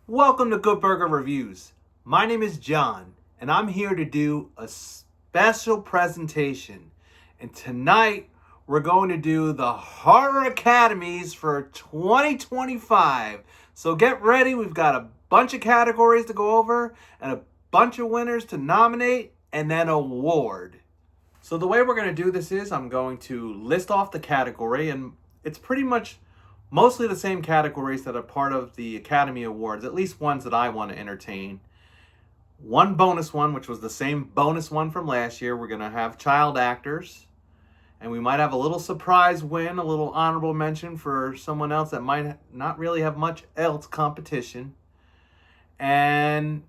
Welcome to Good Burger Reviews. My name is John, and I'm here to do a special presentation. And tonight, we're going to do the Horror Academies for 2025. So get ready, we've got a bunch of categories to go over, and a bunch of winners to nominate, and then award. So the way we're going to do this is I'm going to list off the category, and it's pretty much mostly the same categories that are part of the Academy Awards, at least ones that I want to entertain. One bonus one, which was the same bonus one from last year. We're going to have child actors, and we might have a little surprise win, a little honorable mention for someone else that might not really have much else competition. And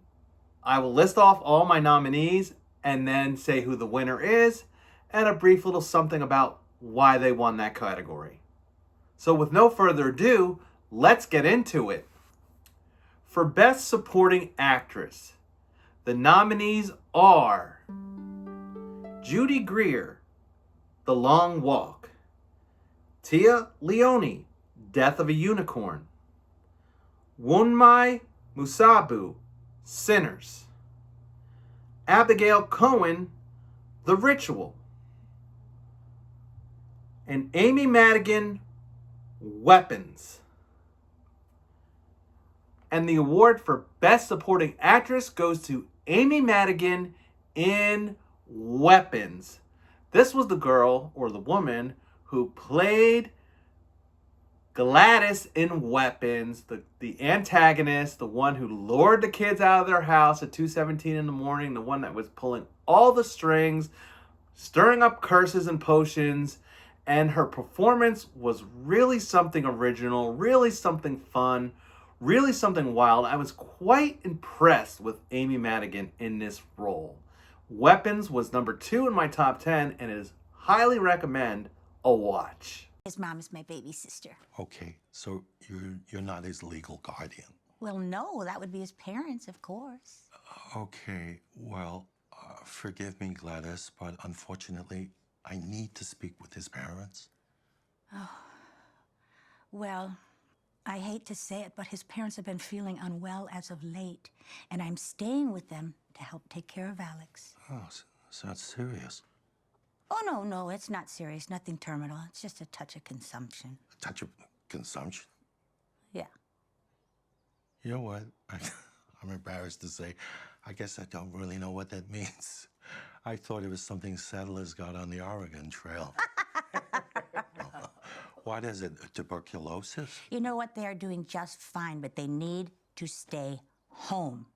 I will list off all my nominees and then say who the winner is and a brief little something about why they won that category. So with no further ado, let's get into it. For Best Supporting Actress, the nominees are Judy Greer, The Long Walk; Tia Leone, Death of a Unicorn; Wunmi Musabu, Sinners; Abigail Cohen, The Ritual; and Amy Madigan, Weapons. And the award for Best Supporting Actress goes to Amy Madigan in Weapons. This was the girl, or the woman, who played Gladys in Weapons, the antagonist, the one who lured the kids out of their house at 2:17 in the morning, the one that was pulling all the strings, stirring up curses and potions. And her performance was really something original, really something fun, really something wild. I was quite impressed with Amy Madigan in this role. Weapons was number 2 in my top 10 and is highly recommend a watch. His mom is my baby sister. Okay, so you're not his legal guardian. Well, no, that would be his parents, of course. Okay, well, forgive me, Gladys, but unfortunately, I need to speak with his parents. Well, I hate to say it, but his parents have been feeling unwell as of late, and I'm staying with them to help take care of Alex. Oh, so that's serious. Oh, no, it's not serious, nothing terminal. It's just a touch of consumption. A touch of consumption? Yeah. You know what? I'm embarrassed to say, I guess I don't really know what that means. I thought it was something settlers got on the Oregon Trail. What is it, tuberculosis? You know what? They are doing just fine, but they need to stay home.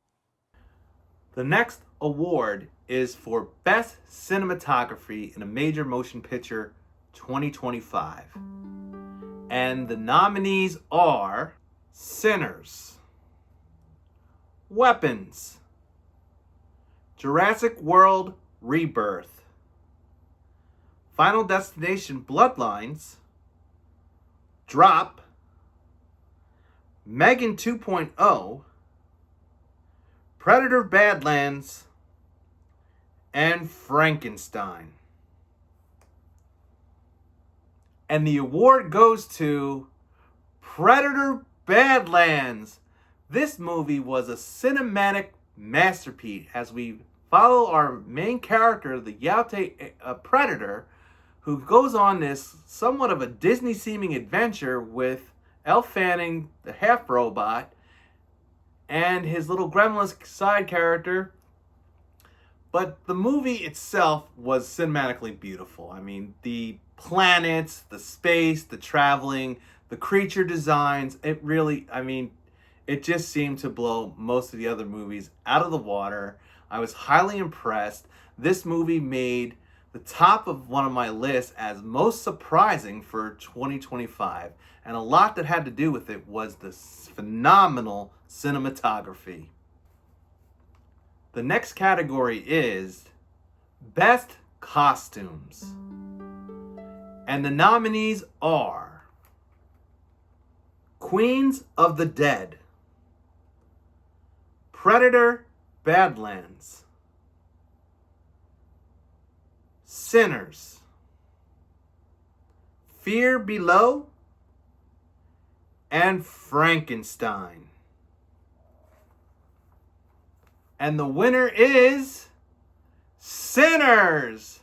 The next award is for Best Cinematography in a Major Motion Picture 2025. And the nominees are Sinners, Weapons, Jurassic World Rebirth, Final Destination Bloodlines, Drop, Megan 2.0, Predator Badlands, and Frankenstein. And the award goes to Predator Badlands. This movie was a cinematic masterpiece as we follow our main character, the Yaute Predator, who goes on this somewhat of a Disney-seeming adventure with Elle Fanning, the half-robot, and his little gremlin side character. But the movie itself was cinematically beautiful. I mean, the planets, the space, the traveling, the creature designs, it really, it just seemed to blow most of the other movies out of the water. I was highly impressed. This movie made the top of one of my lists as most surprising for 2025. And a lot that had to do with it was the phenomenal cinematography. The next category is Best Costumes. And the nominees are Queens of the Dead, Predator Badlands, Sinners, Fear Below, and Frankenstein. And the winner is Sinners.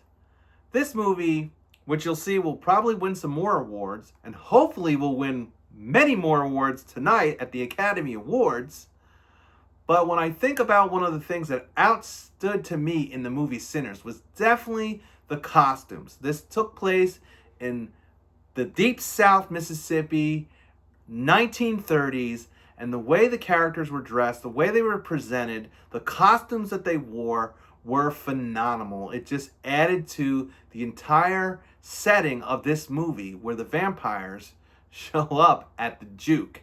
This movie, which you'll see will probably win some more awards, and hopefully will win many more awards tonight at the Academy Awards. But when I think about one of the things that outstood to me in the movie Sinners was definitely the costumes. This took place in the deep South Mississippi, 1930s, and the way the characters were dressed, the way they were presented, the costumes that they wore were phenomenal. It just added to the entire setting of this movie where the vampires show up at the juke.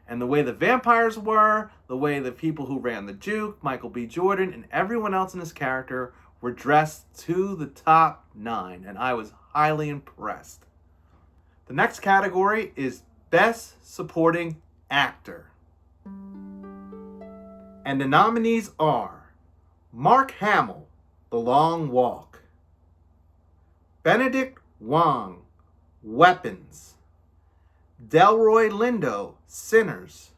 And the way the vampires were, the way the people who ran the juke, Michael B. Jordan, and everyone else in this character were dressed to the top nine, and I was highly impressed. The next category is Best Supporting Actor. And the nominees are Mark Hamill, The Long Walk; Benedict Wong, Weapons; Delroy Lindo, Sinners;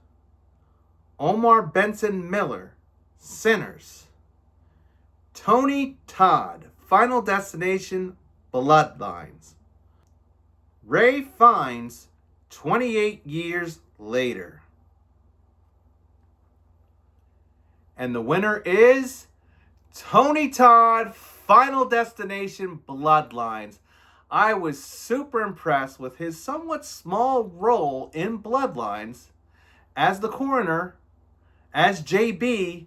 Omar Benson Miller, Sinners; Tony Todd, Final Destination, Bloodlines; Ray Fiennes, 28 Years Later. And the winner is Tony Todd, Final Destination, Bloodlines. I was super impressed with his somewhat small role in Bloodlines as the coroner, as JB,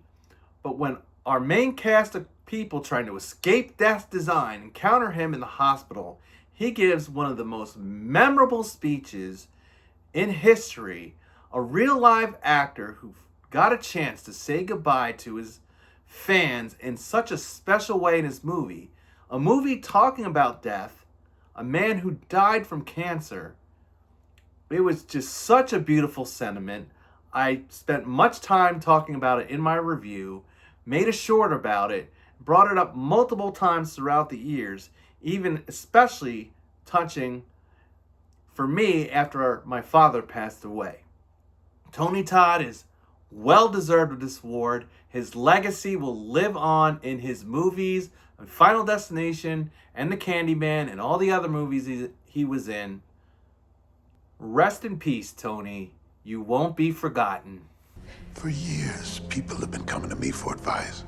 but when our main cast of people trying to escape death's design encounter him in the hospital, he gives one of the most memorable speeches in history. A real live actor who got a chance to say goodbye to his fans in such a special way in his movie. A movie talking about death, a man who died from cancer. It was just such a beautiful sentiment. I spent much time talking about it in my review, made a short about it, brought it up multiple times throughout the years, even especially touching for me after my father passed away. Tony Todd is well deserved of this award. His legacy will live on in his movies, Final Destination, and The Candyman, and all the other movies he was in. Rest in peace, Tony. You won't be forgotten. For years, people have been coming to me for advice.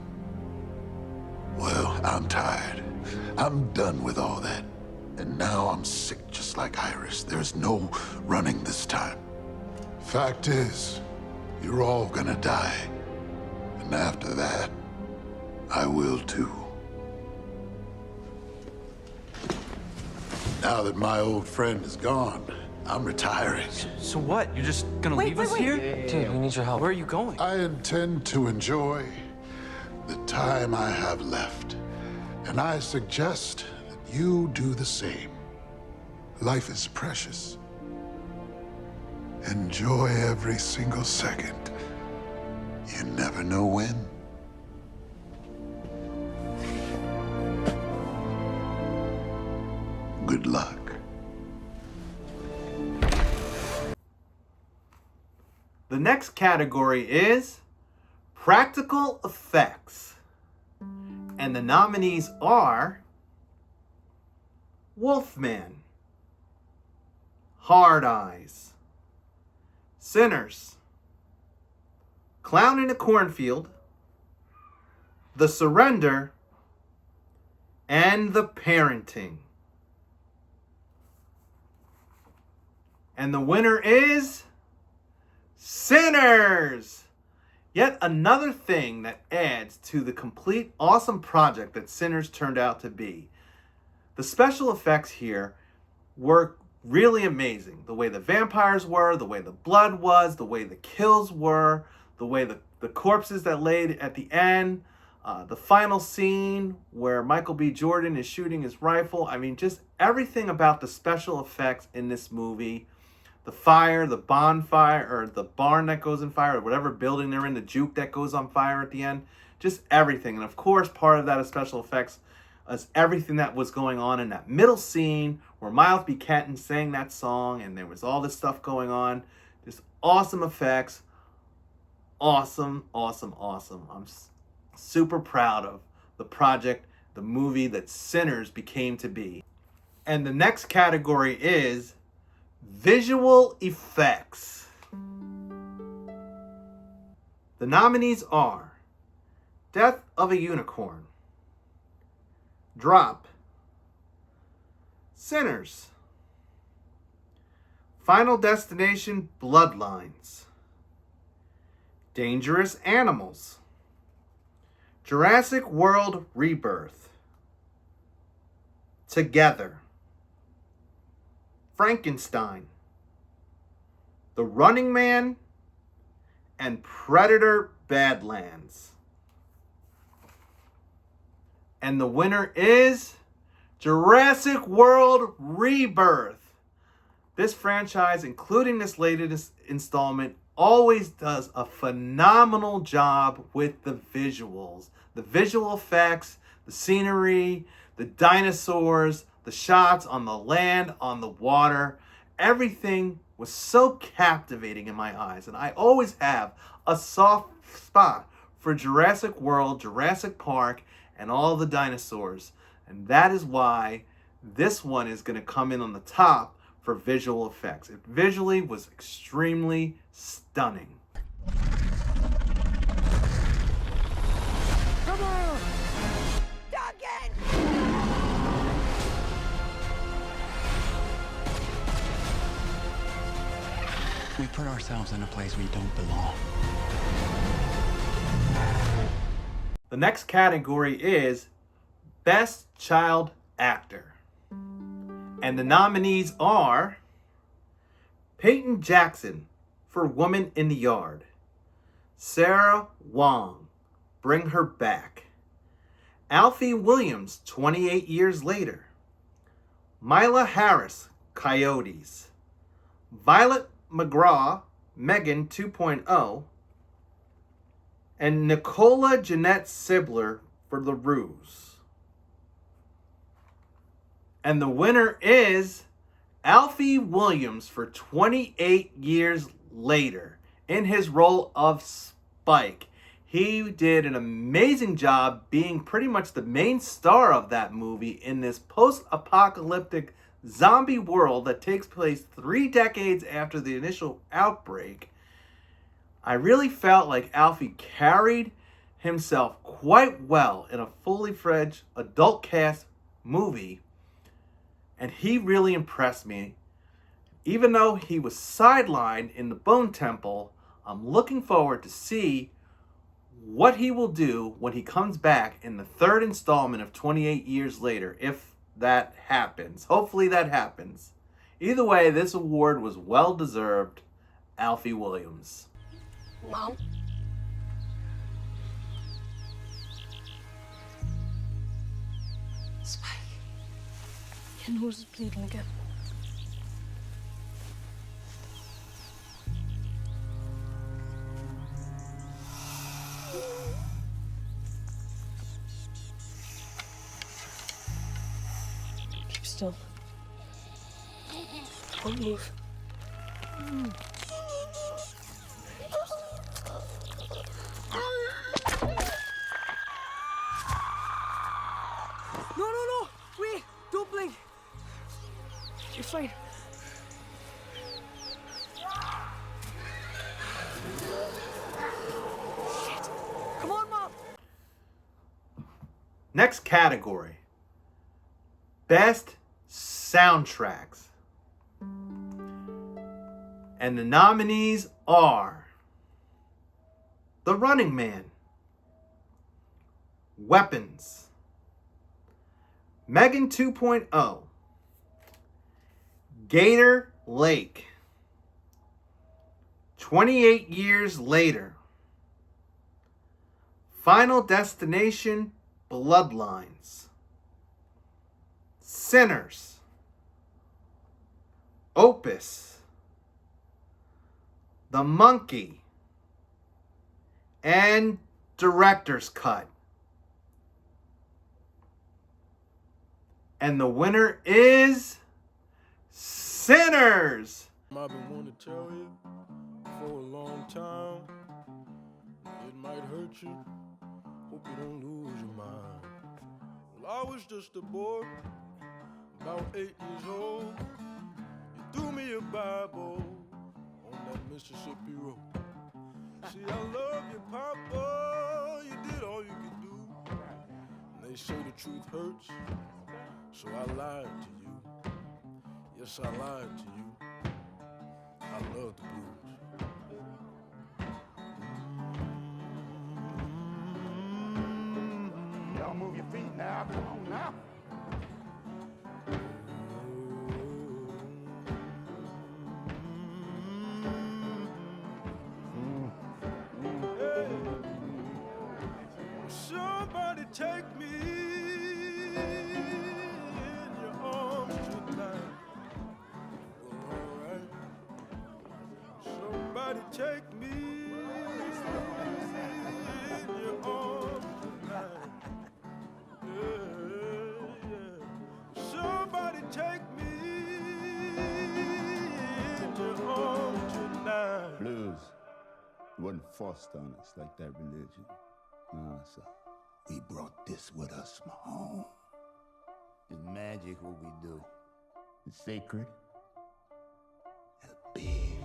Well, I'm tired. I'm done with all that. And now I'm sick just like Iris. There's no running this time. Fact is, you're all gonna die. And after that, I will too. Now that my old friend is gone, I'm retiring. So what? You're just gonna leave us here? Dude, we need your help. Where are you going? I intend to enjoy the time I have left. And I suggest that you do the same. Life is precious. Enjoy every single second. You never know when. Good luck. The next category is Practical Effects. And the nominees are Wolfman, Hard Eyes, Sinners, Clown in a Cornfield, The Surrender, and The Parenting. And the winner is Sinners! Yet another thing that adds to the complete awesome project that Sinners turned out to be. The special effects here were really amazing. The way the vampires were, the way the blood was, the way the kills were, the way the corpses that laid at the end, the final scene where Michael B. Jordan is shooting his rifle. I mean, just everything about the special effects in this movie. The fire, the bonfire, or the barn that goes on fire, or whatever building they're in, the juke that goes on fire at the end. Just everything. And of course, part of that is special effects is everything that was going on in that middle scene where Miles B. Kenton sang that song and there was all this stuff going on. Just awesome effects. Awesome, awesome, awesome. I'm super proud of the project, the movie that Sinners became to be. And the next category is visual effects. The nominees are Death of a Unicorn, Drop, Sinners, Final Destination Bloodlines, Dangerous Animals, Jurassic World Rebirth, Together, Frankenstein, The Running Man, and Predator Badlands. And the winner is Jurassic World Rebirth. This franchise, including this latest installment, always does a phenomenal job with the visuals. The visual effects, the scenery, the dinosaurs, the shots on the land, on the water. Everything was so captivating in my eyes. And I always have a soft spot for Jurassic World, Jurassic Park, and all the dinosaurs. And that is why this one is going to come in on the top for visual effects. It visually was extremely stunning. Come on! We put ourselves in a place we don't belong. The next category is Best Child Actor. And the nominees are Peyton Jackson for Woman in the Yard, Sarah Wong, Bring Her Back, Alfie Williams, 28 Years Later, Mila Harris, Coyotes, Violet McGraw, Megan 2.0, and Nicola Jeanette Sibler for The Ruse. And the winner is Alfie Williams for 28 Years Later in his role of Spike. He did an amazing job being pretty much the main star of that movie in this post-apocalyptic zombie world that takes place 3 decades after the initial outbreak. I really felt like Alfie carried himself quite well in a fully fledged adult cast movie. And he really impressed me. Even though he was sidelined in the Bone Temple, I'm looking forward to see what he will do when he comes back in the 3rd installment of 28 Years Later, if that happens. Hopefully that happens. Either way, this award was well deserved. Alfie Williams. Mom? Spike. Your nose is bleeding again. Keep still. Don't move. No! Wait! Don't blink! You're fine. Shit! Come on, Mom! Next category. Best Soundtracks. And the nominees are The Running Man, Weapons, Megan 2.0, Gator Lake, 28 Years Later, Final Destination Bloodlines, Sinners, Opus, The Monkey, and Director's Cut. And the winner is Sinners. I've been wanting to tell you for a long time. It might hurt you. Hope you don't lose your mind. Well, I was just a boy, about 8 years old. You threw me a Bible on that Mississippi road. See, I love you, Papa, you did all you could do. And they say the truth hurts, so I lied to you. Yes, I lied to you. I love the blues. Y'all move your feet now. Come on now. Somebody take me in your arms tonight. Well, alright. Somebody take me in your arms tonight. Yeah, yeah. Somebody take me in your arms tonight. Blues, it wasn't forced on us like that religion. No, sir. We brought this with us from home. It's magic what we do. It's sacred. A big.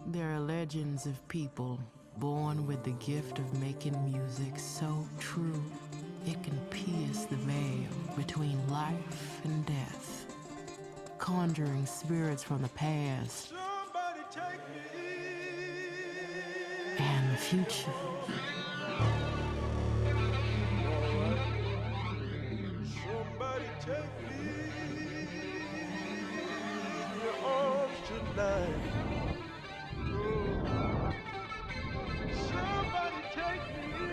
There are legends of people born with the gift of making music so true it can pierce the veil between life and death, conjuring spirits from the past Somebody take me. and the future. Somebody take me in your arms tonight. Oh. Somebody take me.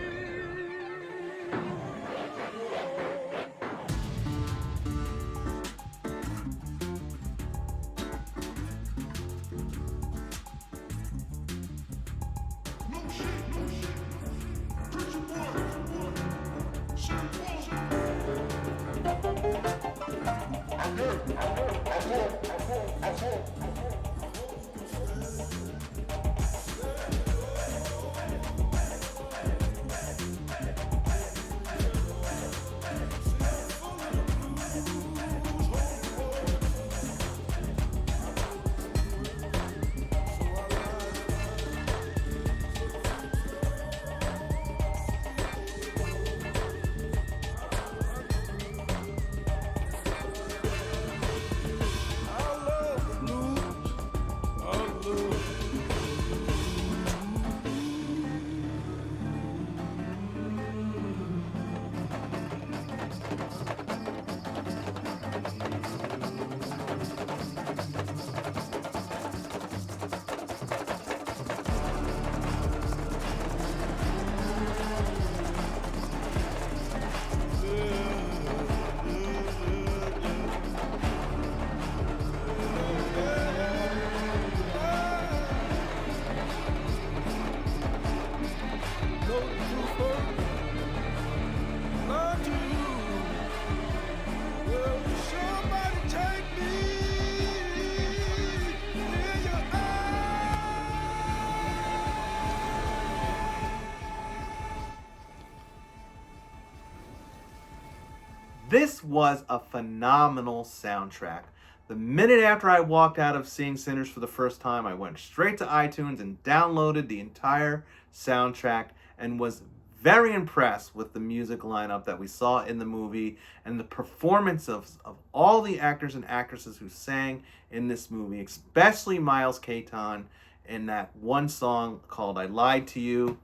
This was a phenomenal soundtrack. The minute after I walked out of seeing Sinners for the first time, I went straight to iTunes and downloaded the entire soundtrack and was very impressed with the music lineup that we saw in the movie and the performance of all the actors and actresses who sang in this movie, especially Miles Caton in that one song called I Lied to You.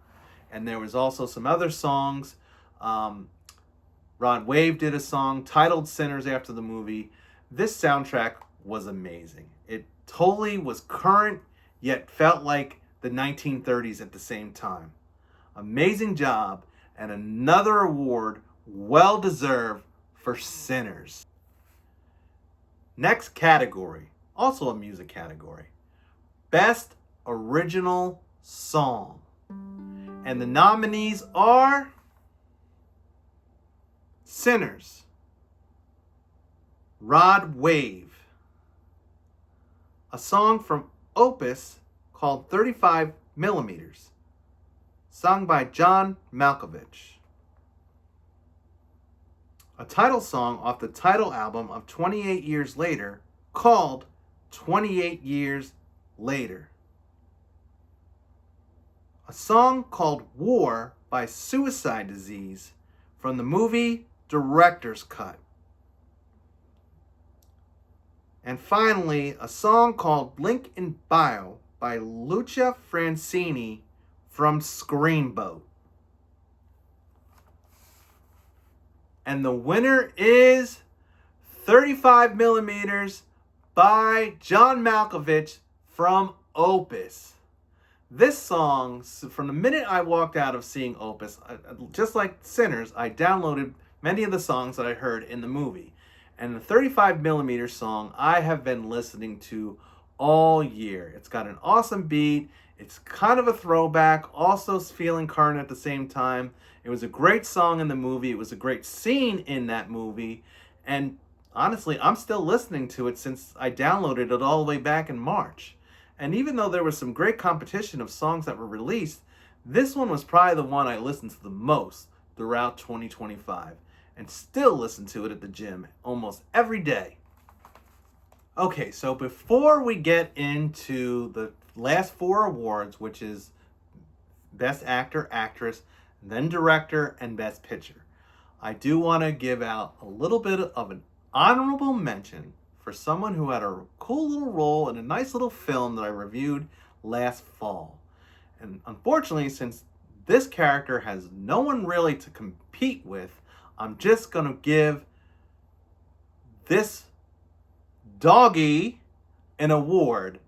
And there was also some other songs. Rod Wave did a song titled Sinners after the movie. This soundtrack was amazing. It totally was current, yet felt like the 1930s at the same time. Amazing job, and another award well deserved for Sinners. Next category, also a music category, Best Original Song. And the nominees are Sinners, Rod Wave, a song from Opus called 35 millimeters, sung by John Malkovich. A title song off the title album of 28 Years Later called 28 Years Later. A song called War by Suicide Disease from the movie Director's Cut. And finally, a song called Link in Bio by Lucia Francini from Screenboat. And the winner is 35 millimeters by John Malkovich from Opus. This song, from the minute I walked out of seeing Opus, just like Sinners, I downloaded many of the songs that I heard in the movie. And the 35 millimeter song I have been listening to all year. It's got an awesome beat. It's kind of a throwback, also feeling current at the same time. It was a great song in the movie. It was a great scene in that movie. And honestly, I'm still listening to it since I downloaded it all the way back in March. And even though there was some great competition of songs that were released, this one was probably the one I listened to the most throughout 2025. And still listen to it at the gym almost every day. Okay, so before we get into the last 4 awards, which is Best Actor, Actress, then Director, and Best Picture, I do want to give out a little bit of an honorable mention for someone who had a cool little role in a nice little film that I reviewed last fall. And unfortunately, since this character has no one really to compete with, I'm just going to give this doggy an award.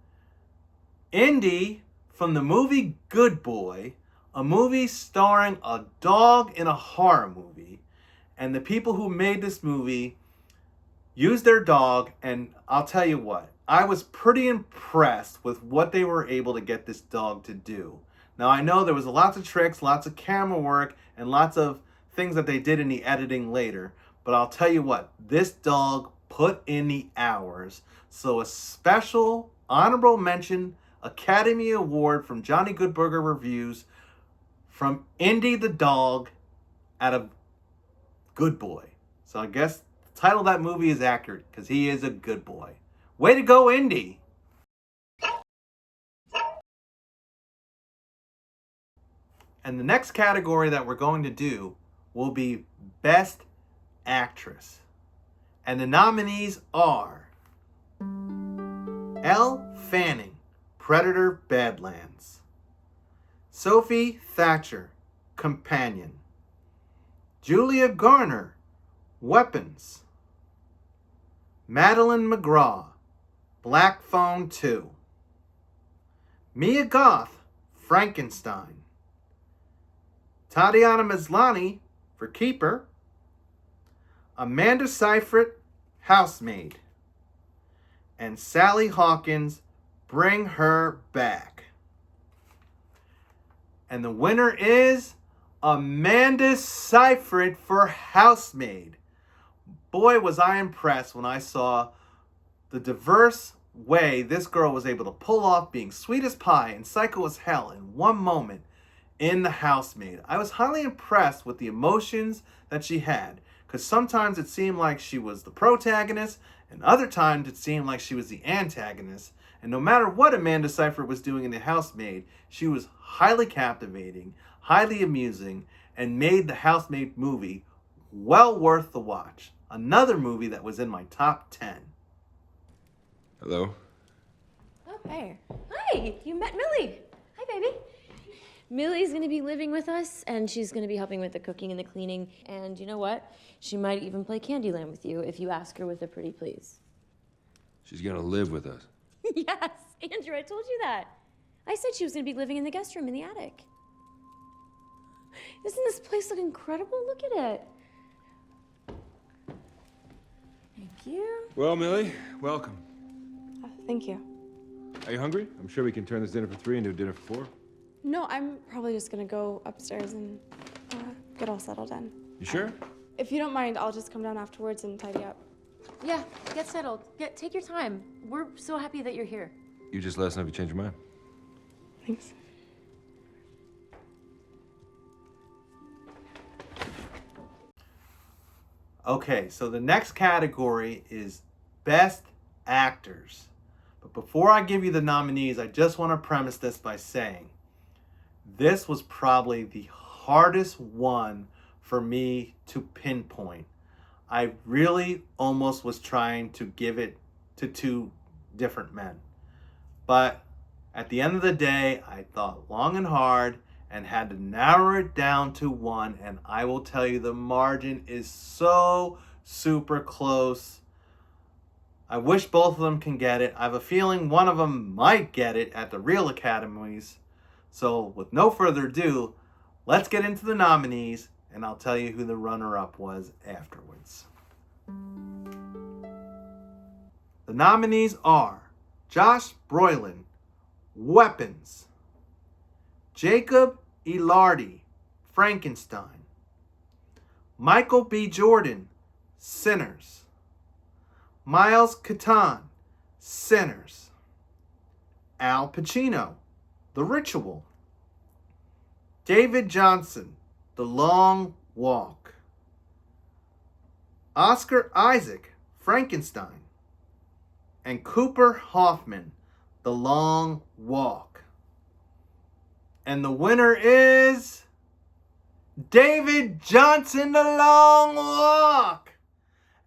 Indy from the movie Good Boy, a movie starring a dog in a horror movie. And the people who made this movie used their dog, and I'll tell you what, I was pretty impressed with what they were able to get this dog to do. Now, I know there was lots of tricks, lots of camera work, and lots of things that they did in the editing later, but I'll tell you what, this dog put in the hours. So a special honorable mention Academy Award from Johnny Goodburger Reviews from Indy the dog out of Good Boy. So I guess the title of that movie is accurate because he is a good boy. Way to go, Indy! And the next category that we're going to do will be Best Actress. And the nominees are Elle Fanning, Predator Badlands; Sophie Thatcher, Companion; Julia Garner, Weapons; Madeline McGraw, Black Phone 2; Mia Goth, Frankenstein; Tatiana Maslany for Keeper; Amanda Seyfried, Housemaid; and Sally Hawkins, Bring Her Back. And the winner is Amanda Seyfried for Housemaid. Boy, was I impressed when I saw the diverse way this girl was able to pull off being sweet as pie and psycho as hell in one moment in The Housemaid. I was highly impressed with the emotions that she had, because sometimes it seemed like she was the protagonist, and other times it seemed like she was the antagonist. And no matter what Amanda Seyfried was doing in The Housemaid, she was highly captivating, highly amusing, and made the Housemaid movie well worth the watch. Another movie that was in my top 10. Hello? Oh, hey. Hi, you met Millie. Hi, baby. Millie's gonna be living with us, and she's gonna be helping with the cooking and the cleaning. And you know what? She might even play Candyland with you if you ask her with a pretty please. She's gonna live with us. Yes, Andrew, I told you that. I said she was gonna be living in the guest room in the attic. Doesn't this place look incredible? Look at it. Thank you. Well, Millie, welcome. Thank you. Are you hungry? I'm sure we can turn this dinner for 3 into a dinner for 4. No, I'm probably just gonna go upstairs and get all settled in. You sure? If you don't mind, I'll just come down afterwards and tidy up. Yeah, get settled. Take your time. We're so happy that you're here. You just let us know if you change your mind. Thanks. Okay, so the next category is Best Actors. But before I give you the nominees, I just want to premise this by saying this was probably the hardest one for me to pinpoint. I really almost was trying to give it to two different men. But at the end of the day, I thought long and hard and had to narrow it down to one. And I will tell you, the margin is so super close. I wish both of them can get it. I have a feeling one of them might get it at the real academies. So with no further ado, let's get into the nominees and I'll tell you who the runner-up was afterwards. The nominees are Josh Brolin, Weapons; Jacob Elordi, Frankenstein; Michael B. Jordan, Sinners; Miles Catan, Sinners; Al Pacino, The Ritual; David Johnson, The Long Walk; Oscar Isaac, Frankenstein; and Cooper Hoffman, The Long Walk. And the winner is David Johnson, The Long Walk.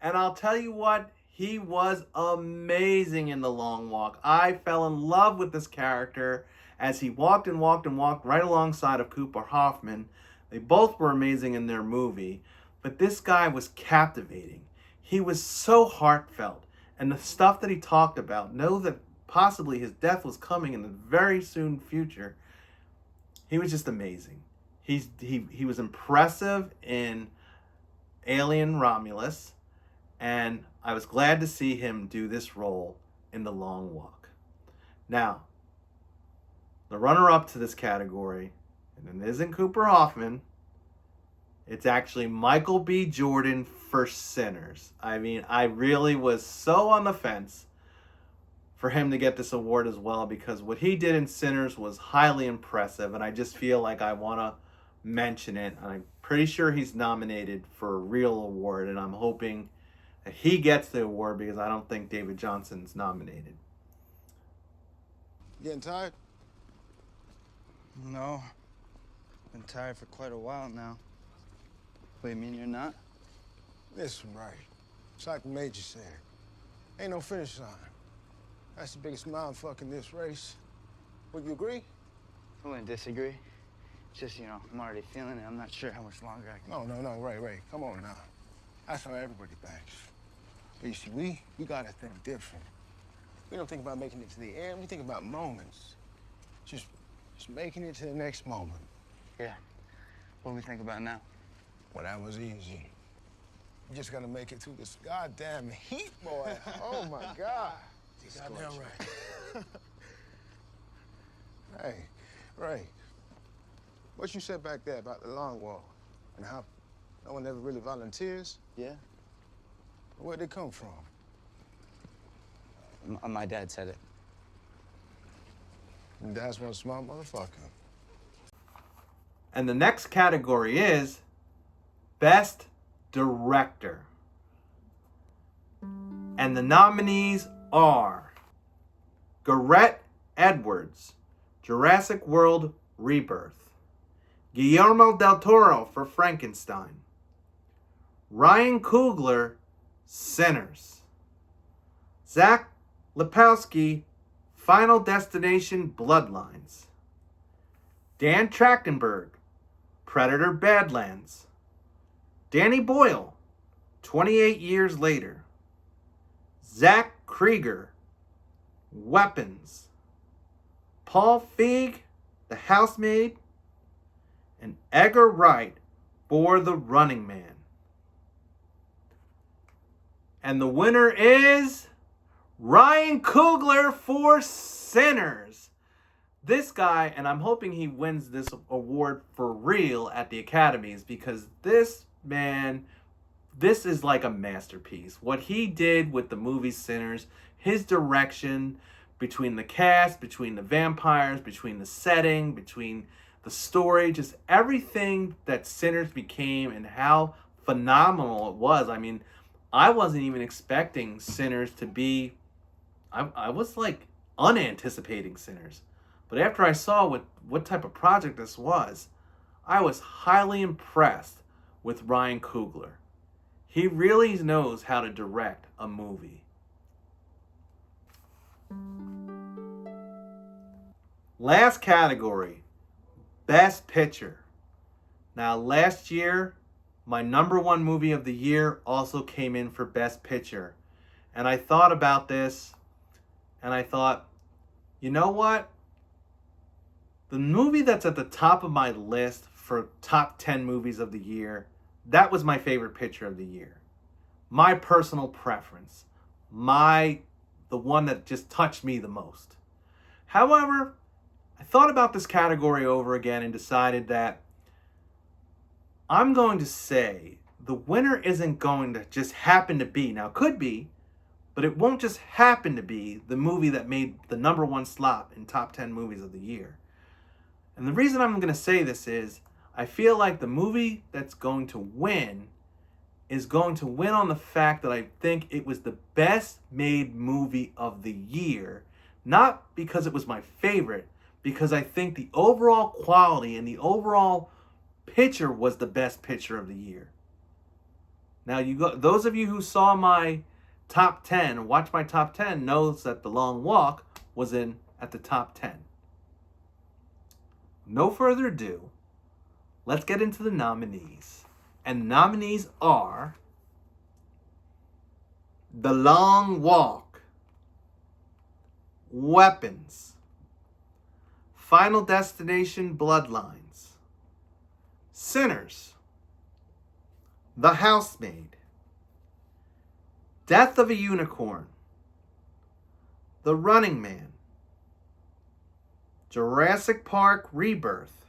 And I'll tell you what, he was amazing in The Long Walk. I fell in love with this character as he walked and walked and walked right alongside of Cooper Hoffman. They both were amazing in their movie, but this guy was captivating. He was so heartfelt. And the stuff that he talked about, know that possibly his death was coming in the very soon future. He was just amazing. He was impressive in Alien Romulus, and I was glad to see him do this role in The Long Walk. Now, the runner-up to this category, and it isn't Cooper Hoffman, it's actually Michael B. Jordan for Sinners. I mean, I really was so on the fence for him to get this award as well, because what he did in Sinners was highly impressive, and I just feel like I want to mention it. I'm pretty sure he's nominated for a real award, and I'm hoping that he gets the award because I don't think David Johnson's nominated. Getting tired? No. Been tired for quite a while now. Wait, you mean you're not? Listen, right. It's like the Major said. Ain't no finish line. That's the biggest mindfuck in this race. Would you agree? I wouldn't disagree. It's just, I'm already feeling it. I'm not sure how much longer I can... No, Ray. Come on now. That's how everybody thinks. But you see, we gotta think different. We don't think about making it to the end. We think about moments. Just making it to the next moment. Yeah. What do we think about now? Well, that was easy. You just gotta make it through this goddamn heat, boy. Oh, my God. You're goddamn right. Hey, Ray, what you said back there about the long walk and how no one ever really volunteers? Yeah. Where'd it come from? My dad said it. And Dad's one smart motherfucker. And the next category is Best Director. And the nominees are Garrett Edwards, Jurassic World Rebirth; Guillermo del Toro for Frankenstein; Ryan Coogler, Sinners; Zach Lepowski, Final Destination Bloodlines; Dan Trachtenberg, Predator Badlands; Danny Boyle, 28 Years Later; Zach Krieger, Weapons; Paul Feig, The Housemaid; and Edgar Wright for The Running Man. And the winner is Ryan Coogler for Sinners. This guy, and I'm hoping he wins this award for real at the Academies, because this man, this is like a masterpiece. What he did with the movie Sinners, his direction between the cast, between the vampires, between the setting, between the story, just everything that Sinners became and how phenomenal it was. I mean, I wasn't even expecting Sinners to be... I was like unanticipating Sinners. But after I saw what type of project this was, I was highly impressed with Ryan Coogler. He really knows how to direct a movie. Last category, Best Picture. Now, last year, my #1 movie of the year also came in for Best Picture. And I thought about this, and I thought, you know what? The movie that's at the top of my list for top 10 movies of the year, that was my favorite picture of the year. My personal preference. The one that just touched me the most. However, I thought about this category over again and decided that I'm going to say the winner isn't going to just happen to be, now it could be, but it won't just happen to be the movie that made the #1 slot in top 10 movies of the year. And the reason I'm going to say this is I feel like the movie that's going to win is going to win on the fact that I think it was the best made movie of the year. Not because it was my favorite, because I think the overall quality and the overall picture was the best picture of the year. Now, those of you who saw my top 10 or watched my top 10 knows that The Long Walk was at the top 10. No further ado, let's get into the nominees. And the nominees are The Long Walk, Weapons, Final Destination Bloodlines, Sinners, The Housemaid, Death of a Unicorn, The Running Man, Jurassic Park Rebirth,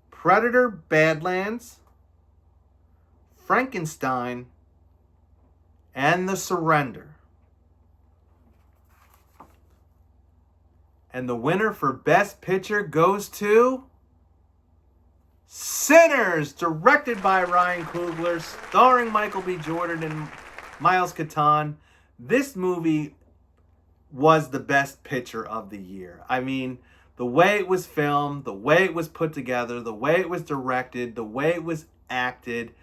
Predator Badlands, Frankenstein, and The Surrender. And the winner for Best Picture goes to Sinners, directed by Ryan Coogler, starring Michael B. Jordan and Miles Catan. This movie was the best picture of the year. I mean, the way it was filmed, the way it was put together, the way it was directed, the way it was acted.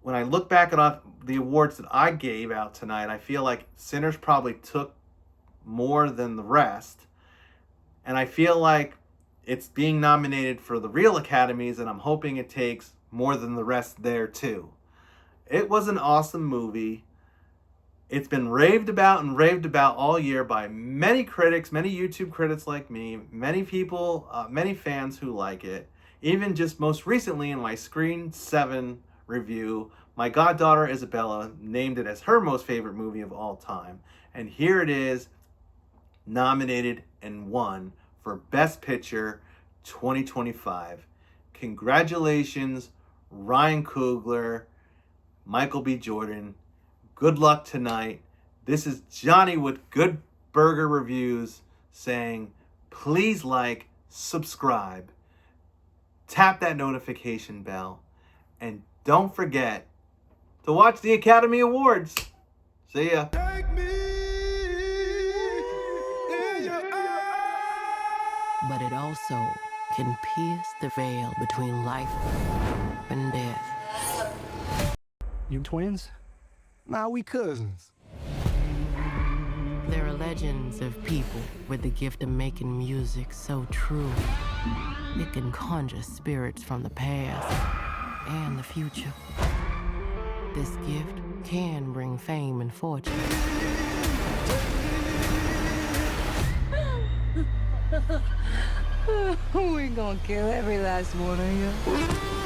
When I look back at the awards that I gave out tonight, I feel like Sinners probably took more than the rest. And I feel like it's being nominated for the real Academies, and I'm hoping it takes more than the rest there too. It was an awesome movie. It's been raved about all year by many critics, many YouTube critics like me, many people, many fans who like it. Even just most recently in my Screen 7 review, my goddaughter Isabella named it as her most favorite movie of all time. And here it is, nominated and won for Best Picture 2025. Congratulations, Ryan Coogler, Michael B. Jordan. Good luck tonight. This is Johnny with Good Burger Reviews saying, please like, subscribe, tap that notification bell, and don't forget to watch the Academy Awards. See ya. But it also can pierce the veil between life and death. You twins? Nah, we cousins. There are legends of people with the gift of making music so true. It can conjure spirits from the past and the future. This gift can bring fame and fortune. We're gonna kill every last one of you.